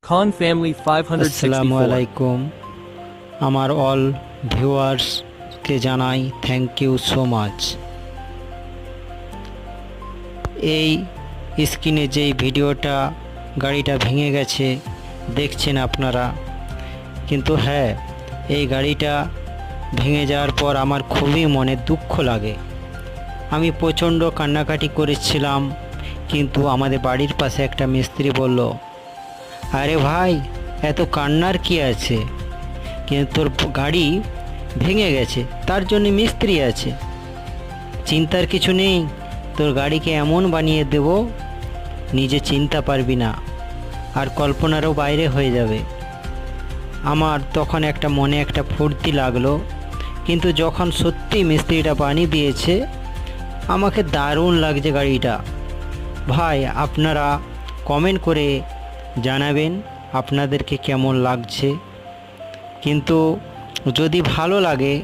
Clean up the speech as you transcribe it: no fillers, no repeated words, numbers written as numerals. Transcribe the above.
Khan family আসসালামু 564. আলাইকুম। আমার অল ভিউয়ার্সকে জানাই থ্যাংক ইউ সো মাচ। এই স্ক্রিনে যেই ভিডিওটা গাড়িটা ভেঙে গেছে দেখছেন আপনারা, কিন্তু হ্যাঁ, এই গাড়িটা ভেঙে যাওয়ার পর আমার খুবই মনে দুঃখ লাগে। আমি প্রচণ্ড কান্নাকাটি করেছিলাম, কিন্তু আমাদের বাড়ির পাশে একটা মিস্ত্রি বলল, আরে ভাই, এত কান্নার কি আছে, কিন্তু তোর গাড়ি ভেঙে গেছে তার জন্য মিস্ত্রি আছে, চিন্তার কিছু নেই, তোর গাড়িকে এমন বানিয়ে দেব নিজে চিনতে পারবি না, আর কল্পনারও বাইরে হয়ে যাবে। আমার তখন একটা মনে একটা ফুর্তি লাগলো, কিন্তু যখন সত্যি মিস্ত্রিটা বানিয়ে দিয়েছে আমাকে দারুণ লাগছে গাড়িটা। ভাই, আপনারা কমেন্ট করে জানাবেন আপনাদেরকে কেমন লাগছে, কিন্তু যদি ভালো লাগে